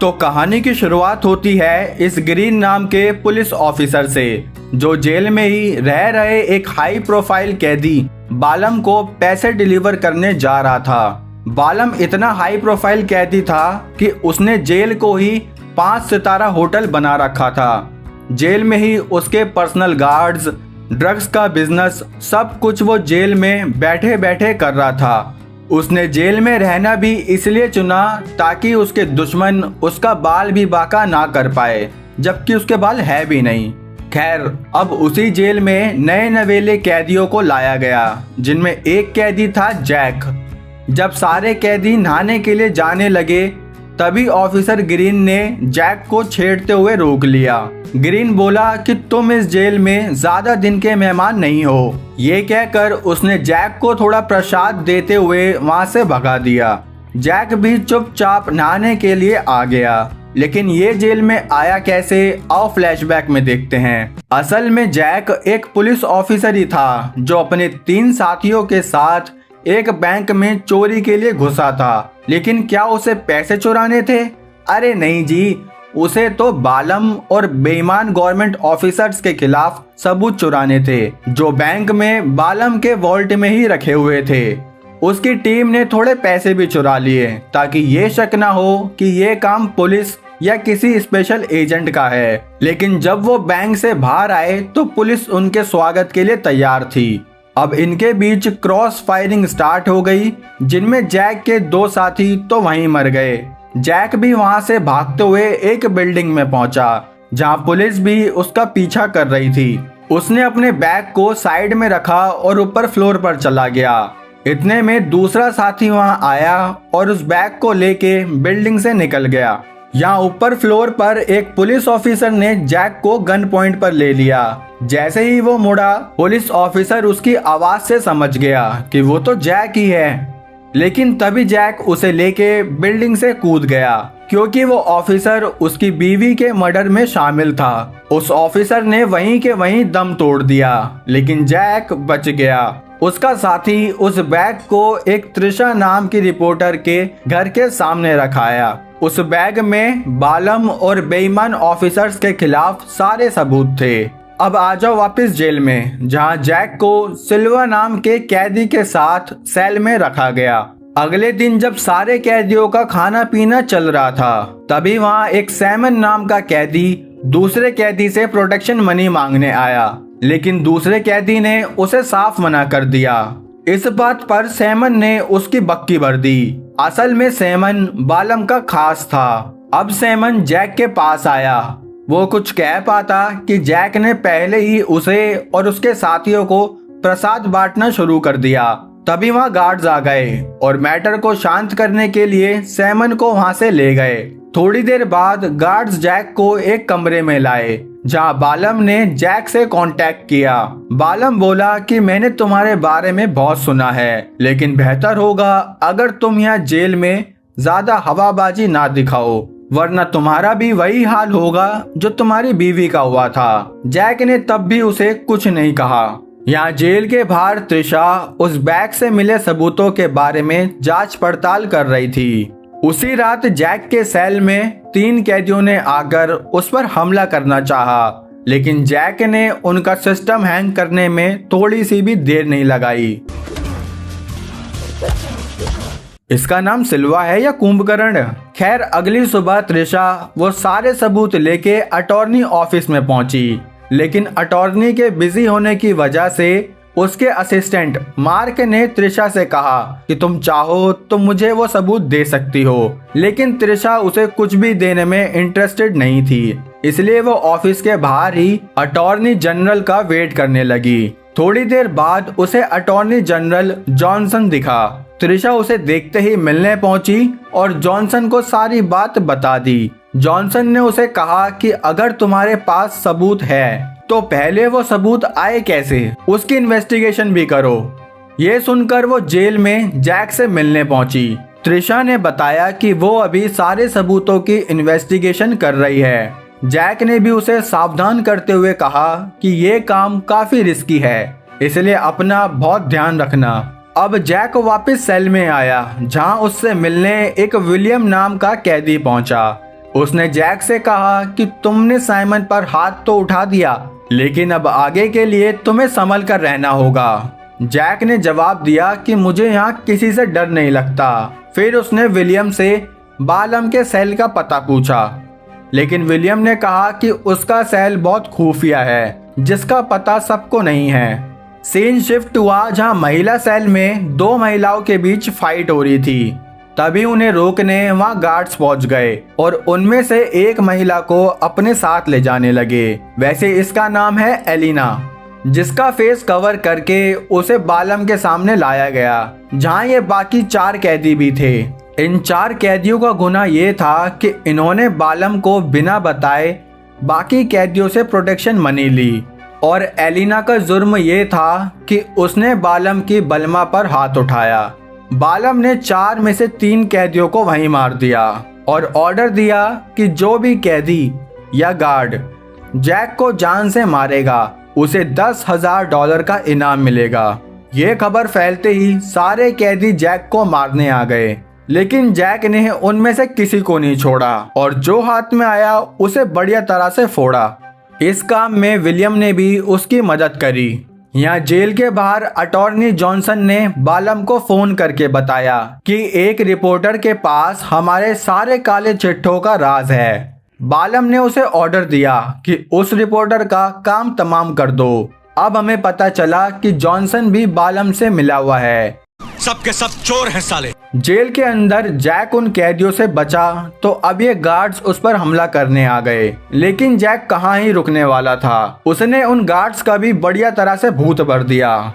तो कहानी की शुरुआत होती है इस ग्रीन नाम के पुलिस ऑफिसर से, जो जेल में ही रह रहे एक हाई प्रोफाइल कैदी बालम को पैसे डिलीवर करने जा रहा था। बालम इतना हाई प्रोफाइल कैदी था कि उसने जेल को ही 5 सितारा होटल बना रखा था। जेल में ही उसके पर्सनल गार्ड्स, ड्रग्स का बिजनेस, सब कुछ वो जेल में बैठे बैठे कर रहा था। उसने जेल में रहना भी इसलिए चुना ताकि उसके दुश्मन उसका बाल भी बाका ना कर पाए, जबकि उसके बाल है भी नहीं। खैर, अब उसी जेल में नए नवेले कैदियों को लाया गया, जिनमें एक कैदी था जैक। जब सारे कैदी नहाने के लिए जाने लगे, तभी ऑफिसर ग्रीन ने जैक को छेड़ते हुए रोक लिया। ग्रीन बोला कि तुम इस जेल में ज्यादा दिन के मेहमान नहीं हो। ये कहकर उसने जैक को थोड़ा प्रसाद देते हुए वहां से भगा दिया। जैक भी चुपचाप नहाने के लिए आ गया। लेकिन ये जेल में आया कैसे, आओ फ्लैशबैक में देखते हैं। असल में जैक एक पुलिस ऑफिसर ही था, जो अपने 3 साथियों के साथ एक बैंक में चोरी के लिए घुसा था। लेकिन क्या उसे पैसे चुराने थे? अरे नहीं जी, उसे तो बालम और बेईमान गवर्नमेंट ऑफिसर्स के खिलाफ सबूत चुराने थे, जो बैंक में बालम के वॉल्ट में ही रखे हुए थे। उसकी टीम ने थोड़े पैसे भी चुरा लिए, ताकि ये शक ना हो कि ये काम पुलिस या किसी स्पेशल एजेंट का है। लेकिन जब वो बैंक से बाहर आए तो पुलिस उनके स्वागत के लिए तैयार थी। अब इनके बीच क्रॉस फायरिंग स्टार्ट हो गई, जिनमें जैक के 2 साथी तो वहीं मर गए। जैक भी वहां से भागते हुए एक बिल्डिंग में पहुंचा, जहां पुलिस भी उसका पीछा कर रही थी। उसने अपने बैग को साइड में रखा और ऊपर फ्लोर पर चला गया। इतने में दूसरा साथी वहां आया और उस बैग को लेके बिल्डिंग से निकल गया। यहाँ ऊपर फ्लोर पर एक पुलिस ऑफिसर ने जैक को गन पॉइंट पर ले लिया। जैसे ही वो मुड़ा, पुलिस ऑफिसर उसकी आवाज से समझ गया कि वो तो जैक ही है। लेकिन तभी जैक उसे लेके बिल्डिंग से कूद गया, क्योंकि वो ऑफिसर उसकी बीवी के मर्डर में शामिल था। उस ऑफिसर ने वहीं के वहीं दम तोड़ दिया, लेकिन जैक बच गया। उसका साथी उस बैग को एक त्रिशा नाम की रिपोर्टर के घर के सामने रखाया। उस बैग में बालम और बेईमान ऑफिसर्स के खिलाफ सारे सबूत थे। अब आ जाओ वापस जेल में, जहां जैक को सिल्वा नाम के कैदी के साथ सेल में रखा गया। अगले दिन जब सारे कैदियों का खाना पीना चल रहा था, तभी वहां एक सैमन नाम का कैदी दूसरे कैदी से प्रोटेक्शन मनी मांगने आया। लेकिन दूसरे कैदी ने उसे साफ मना कर दिया। इस बात पर सैमन ने उसकी बक्की भर दी। असल में सैमन बालम का खास था। अब सैमन जैक के पास आया। वो कुछ कह पाता कि जैक ने पहले ही उसे और उसके साथियों को प्रसाद बांटना शुरू कर दिया। तभी वहां गार्ड्स आ गए और मैटर को शांत करने के लिए सैमन को वहां से ले गए। थोड़ी देर बाद गार्ड्स जैक को एक कमरे में लाए, जहां बालम ने जैक से कांटेक्ट किया। बालम बोला कि मैंने तुम्हारे बारे में बहुत सुना है, लेकिन बेहतर होगा अगर तुम यहाँ जेल में ज्यादा हवाबाजी ना दिखाओ, वरना तुम्हारा भी वही हाल होगा जो तुम्हारी बीवी का हुआ था। जैक ने तब भी उसे कुछ नहीं कहा। यहाँ जेल के बाहर त्रिशा उस बैग से मिले सबूतों के बारे में जांच पड़ताल कर रही थी। उसी रात जैक के सेल में 3 कैदियों ने आकर उस पर हमला करना चाहा, लेकिन जैक ने उनका सिस्टम हैंग करने में थोड़ी सी भी देर नहीं लगाई। इसका नाम सिल्वा है या कुंभकर्ण? खैर, अगली सुबह त्रिशा वो सारे सबूत लेके अटॉर्नी ऑफिस में पहुंची, लेकिन अटॉर्नी के बिजी होने की वजह से उसके असिस्टेंट मार्क ने त्रिशा से कहा कि तुम चाहो तो मुझे वो सबूत दे सकती हो, लेकिन त्रिशा उसे कुछ भी देने में इंटरेस्टेड नहीं थी। इसलिए वो ऑफिस के बाहर ही अटॉर्नी जनरल का वेट करने लगी। थोड़ी देर बाद उसे अटॉर्नी जनरल जॉनसन दिखा। त्रिशा उसे देखते ही मिलने पहुंची और जॉनसन को सारी बात बता दी। जॉनसन ने उसे कहा कि अगर तुम्हारे पास सबूत है तो पहले वो सबूत आए कैसे, उसकी इन्वेस्टिगेशन भी करो। ये सुनकर वो जेल में जैक से मिलने पहुंची। त्रिशा ने बताया कि वो अभी सारे सबूतों की इन्वेस्टिगेशन कर रही है। जैक ने भी उसे सावधान करते हुए कहा कि ये काम काफी रिस्की है, इसलिए अपना बहुत ध्यान रखना। अब जैक वापस सेल में आया, जहां उससे मिलने एक विलियम नाम का कैदी पहुंचा। उसने जैक से कहा कि तुमने साइमन पर हाथ तो उठा दिया, लेकिन अब आगे के लिए तुम्हें संभल कर रहना होगा। जैक ने जवाब दिया कि मुझे यहाँ किसी से डर नहीं लगता। फिर उसने विलियम से बालम के सेल का पता पूछा, लेकिन विलियम ने कहा कि उसका सेल बहुत खुफिया है, जिसका पता सबको नहीं है। सीन शिफ्ट हुआ जहां महिला सेल में दो महिलाओं के बीच फाइट हो रही थी। तभी उन्हें रोकने वहां गार्ड्स पहुंच गए और उनमें से एक महिला को अपने साथ ले जाने लगे। वैसे इसका नाम है एलिना, जिसका फेस कवर करके उसे बालम के सामने लाया गया, जहां ये बाकी 4 कैदी भी थे। इन 4 कैदियों का गुनाह ये था कि इन्होंने बालम को बिना बताए बाकी कैदियों से प्रोटेक्शन मनी ली, और एलिना का जुर्म ये था कि उसने बालम की बलमा पर हाथ उठाया। बालम ने 4 में से 3 कैदियों को वहीं मार दिया और ऑर्डर दिया कि जो भी कैदी या गार्ड जैक को जान से मारेगा उसे $10,000 का इनाम मिलेगा। ये खबर फैलते ही सारे कैदी जैक को मारने आ गए, लेकिन जैक ने उनमें से किसी को नहीं छोड़ा और जो हाथ में आया उसे बढ़िया तरह से फोड़ा। इस काम में विलियम ने भी उसकी मदद करी। यहाँ जेल के बाहर अटॉर्नी जॉनसन ने बालम को फोन करके बताया कि एक रिपोर्टर के पास हमारे सारे काले चिट्ठों का राज है। बालम ने उसे ऑर्डर दिया कि उस रिपोर्टर का काम तमाम कर दो। अब हमें पता चला कि जॉनसन भी बालम से मिला हुआ है। सब के सब चोर हैं साले। जेल के अंदर जैक उन कैदियों से बचा तो अब ये गार्ड्स उस पर हमला करने आ गए, लेकिन जैक कहाँ ही रुकने वाला था। उसने उन गार्ड्स का भी बढ़िया तरह से भूत भर दिया।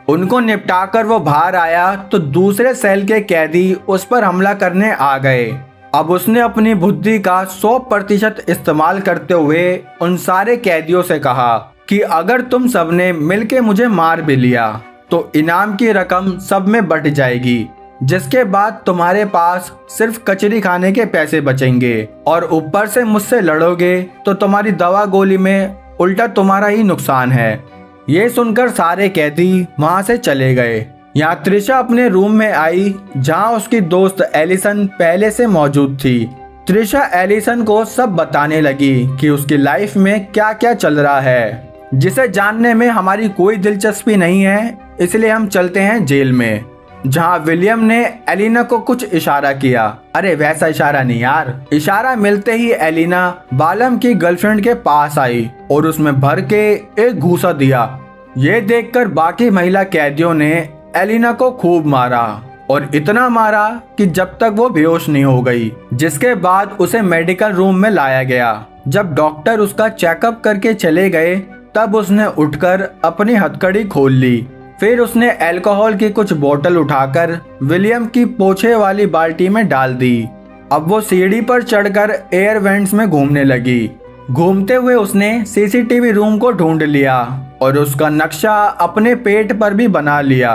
उनको निपटाकर वो बाहर आया तो दूसरे सेल के कैदी उस पर हमला करने आ गए। अब उसने अपनी बुद्धि का 100% इस्तेमाल करते हुए उन सारे कैदियों से कहा कि अगर तुम सबने मिलके मुझे मार भी लिया तो इनाम की रकम सब में बट जाएगी, जिसके बाद तुम्हारे पास सिर्फ कचरी खाने के पैसे बचेंगे, और ऊपर से मुझसे लड़ोगे तो तुम्हारी दवा गोली में उल्टा तुम्हारा ही नुकसान है। ये सुनकर सारे कैदी वहां से चले गए। यहाँ त्रिशा अपने रूम में आई, जहाँ उसकी दोस्त एलिसन पहले से मौजूद थी। त्रिशा एलिसन को सब बताने लगी कि उसकी लाइफ में क्या क्या चल रहा है, जिसे जानने में हमारी कोई दिलचस्पी नहीं है, इसलिए हम चलते हैं जेल में। जहां विलियम ने एलिना को कुछ इशारा किया। अरे वैसा इशारा नहीं यार। इशारा मिलते ही एलिना बालम की गर्लफ्रेंड के पास आई और उसमें भर के एक घूसा दिया। ये देखकर बाकी महिला कैदियों ने एलिना को खूब मारा और इतना मारा कि जब तक वो बेहोश नहीं हो गई, जिसके बाद उसे मेडिकल रूम में लाया गया। जब डॉक्टर उसका चेकअप करके चले गए तब उसने उठकर अपनी हथकड़ी खोल ली। फिर उसने अल्कोहल की कुछ बोतल उठाकर विलियम की पोछे वाली बाल्टी में डाल दी। अब वो सीढ़ी पर चढ़कर एयर वेंट्स में घूमने लगी। घूमते हुए उसने सीसीटीवी रूम को ढूंढ लिया और उसका नक्शा अपने पेट पर भी बना लिया।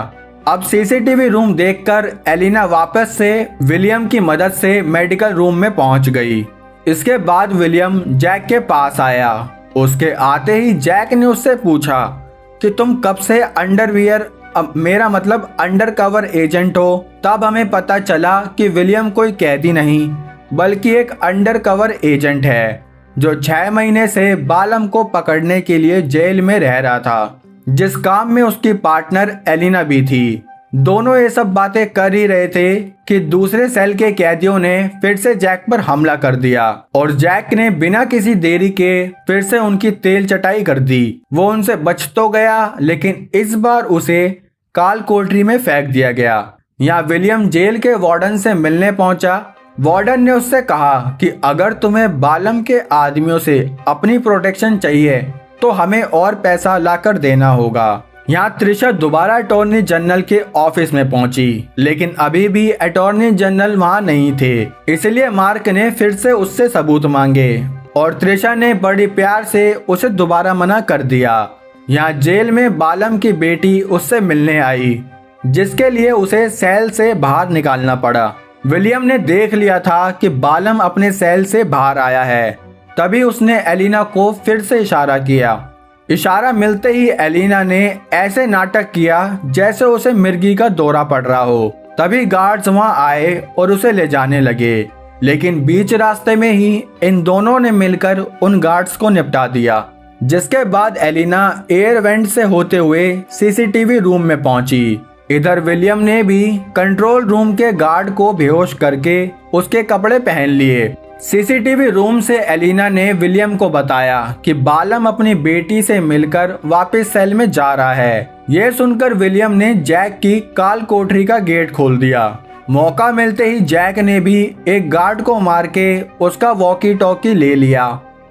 अब सीसीटीवी रूम देखकर एलिना वापस से विलियम की मदद से मेडिकल रूम में पहुंच गई। इसके बाद विलियम जैक के पास आया। उसके आते ही जैक ने उससे पूछा कि तुम कब से अंडरवियर, मेरा मतलब अंडर कवर एजेंट हो। तब हमें पता चला कि विलियम कोई कैदी नहीं बल्कि एक अंडर कवर एजेंट है, जो 6 महीने से बालम को पकड़ने के लिए जेल में रह रहा था, जिस काम में उसकी पार्टनर एलिना भी थी। दोनों ये सब बातें कर ही रहे थे कि दूसरे सेल के कैदियों ने फिर से जैक पर हमला कर दिया और जैक ने बिना किसी देरी के फिर से उनकी तेल चटाई कर दी। वो उनसे बच तो गया, लेकिन इस बार उसे काल कोठरी में फेंक दिया गया। यहाँ विलियम जेल के वार्डन से मिलने पहुंचा। वार्डन ने उससे कहा कि अगर तुम्हें बालम के आदमियों से अपनी प्रोटेक्शन चाहिए तो हमें और पैसा लाकर देना होगा। यहाँ त्रिशा दोबारा अटॉर्नी जनरल के ऑफिस में पहुंची, लेकिन अभी भी अटॉर्नी जनरल वहाँ नहीं थे। इसलिए मार्क ने फिर से उससे सबूत मांगे और त्रिशा ने बड़ी प्यार से उसे दोबारा मना कर दिया। यहाँ जेल में बालम की बेटी उससे मिलने आई, जिसके लिए उसे सेल से बाहर निकालना पड़ा। विलियम ने देख लिया था कि बालम अपने सेल से बाहर आया है, तभी उसने एलिना को फिर से इशारा किया। इशारा मिलते ही एलिना ने ऐसे नाटक किया जैसे उसे मिर्गी का दौरा पड़ रहा हो। तभी गार्ड्स वहां आए और उसे ले जाने लगे, लेकिन बीच रास्ते में ही इन दोनों ने मिलकर उन गार्ड्स को निपटा दिया। जिसके बाद एलिना एयर वेंट से होते हुए सीसीटीवी रूम में पहुंची। इधर विलियम ने भी कंट्रोल रूम के गार्ड को बेहोश करके उसके कपड़े पहन लिए। सीसीटीवी रूम से एलिना ने विलियम को बताया कि बालम अपनी बेटी से मिलकर वापस सेल में जा रहा है। यह सुनकर विलियम ने जैक की काल कोठरी का गेट खोल दिया। मौका मिलते ही जैक ने भी एक गार्ड को मार के उसका वॉकी टॉकी ले लिया।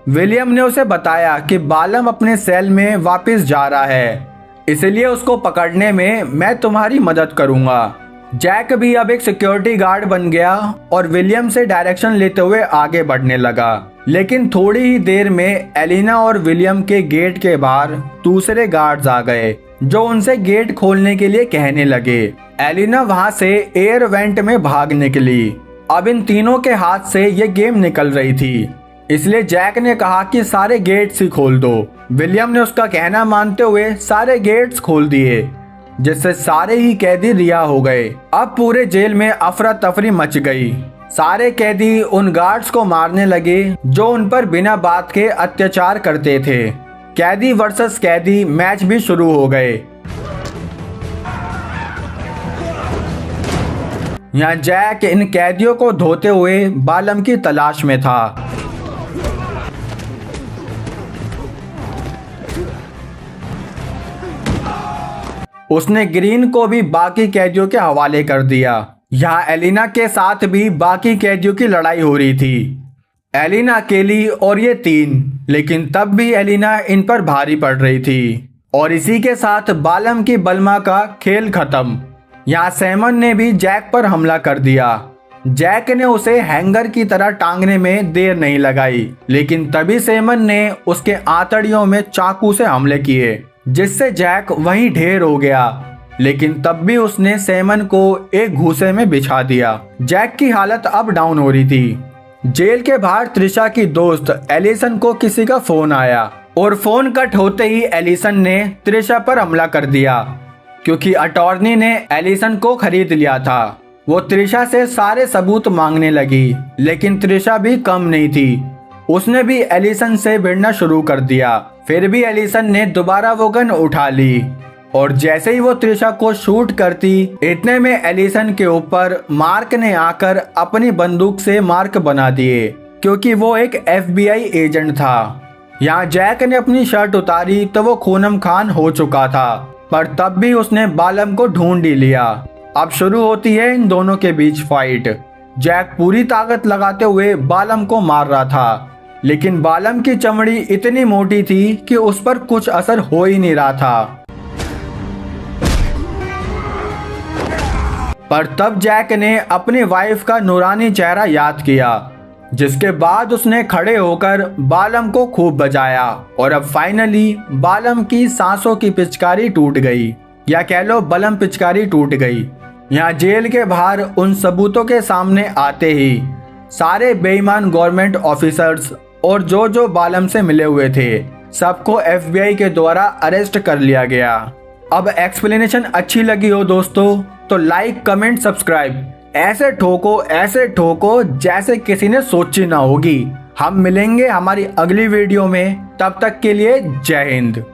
विलियम ने उसे बताया कि बालम अपने सेल में वापस जा रहा है, इसलिए उसको पकड़ने में मैं तुम्हारी मदद करूंगा। जैक भी अब एक सिक्योरिटी गार्ड बन गया और विलियम से डायरेक्शन लेते हुए आगे बढ़ने लगा। लेकिन थोड़ी ही देर में एलिना और विलियम के गेट के बाहर दूसरे गार्ड्स आ गए, जो उनसे गेट खोलने के लिए कहने लगे। एलिना वहां से एयर वेंट में भाग निकली। अब इन तीनों के हाथ से ये गेम निकल रही थी, इसलिए जैक ने कहा कि सारे गेट्स ही खोल दो। विलियम ने उसका कहना मानते हुए सारे गेट्स खोल दिए, जिससे सारे ही कैदी रिहा हो गए। अब पूरे जेल में अफरा तफरी मच गई। सारे कैदी उन गार्ड्स को मारने लगे जो उन पर बिना बात के अत्याचार करते थे। कैदी वर्सेस कैदी मैच भी शुरू हो गए। यहाँ जैक इन कैदियों को धोते हुए बालम की तलाश में था। उसने ग्रीन को भी बाकी कैदियों के हवाले कर दिया। यहाँ एलिना के साथ भी बाकी कैदियों की लड़ाई हो रही थी। एलिना अकेली और ये तीन, लेकिन तब भी एलिना इन पर भारी पड़ रही थी। और इसी के साथ बालम की बलमा का खेल खत्म। यहाँ सैमन ने भी जैक पर हमला कर दिया। जैक ने उसे हैंगर की तरह टांगने में देर नहीं लगाई, लेकिन तभी सैमन ने उसके आंतड़ियों में चाकू से हमले किए, जिससे जैक वहीं ढेर हो गया। लेकिन तब भी उसने सैमन को एक घूसे में बिछा दिया। जैक की हालत अब डाउन हो रही थी। जेल के बाहर त्रिशा की दोस्त एलिसन को किसी का फोन आया और फोन कट होते ही एलिसन ने त्रिशा पर हमला कर दिया, क्योंकि अटॉर्नी ने एलिसन को खरीद लिया था। वो त्रिशा से सारे सबूत मांगने लगी, लेकिन त्रिशा भी कम नहीं थी। उसने भी एलिसन से भिड़ना शुरू कर दिया। फिर भी एलिसन ने दोबारा वो गन उठा ली और जैसे ही वो त्रिशा को शूट करती, इतने में एलिसन के ऊपर मार्क ने आकर अपनी बंदूक से मार्क बना दिए, क्योंकि वो एक FBI एजेंट था। यहाँ जैक ने अपनी शर्ट उतारी तो वो खूनम खान हो चुका था, पर तब भी उसने बालम को ढूंढ ही लिया। अब शुरू होती है इन दोनों के बीच फाइट। जैक पूरी ताकत लगाते हुए बालम को मार रहा था, लेकिन बालम की चमड़ी इतनी मोटी थी कि उस पर कुछ असर हो ही नहीं रहा था। पर तब जैक ने अपनी वाइफ का नूरानी चेहरा याद किया, जिसके बाद उसने खड़े होकर बालम को खूब बजाया और अब फाइनली बालम की सांसों की पिचकारी टूट गई, या कह लो बलम पिचकारी टूट गई। यहाँ जेल के बाहर उन सबूतों के सामने आते ही सारे बेईमान गवर्नमेंट ऑफिसर्स और जो बालम से मिले हुए थे, सबको FBI के द्वारा अरेस्ट कर लिया गया। अब एक्सप्लेनेशन अच्छी लगी हो दोस्तों तो लाइक, कमेंट, सब्सक्राइब ऐसे ठोको जैसे किसी ने सोची ना होगी। हम मिलेंगे हमारी अगली वीडियो में, तब तक के लिए जय हिंद।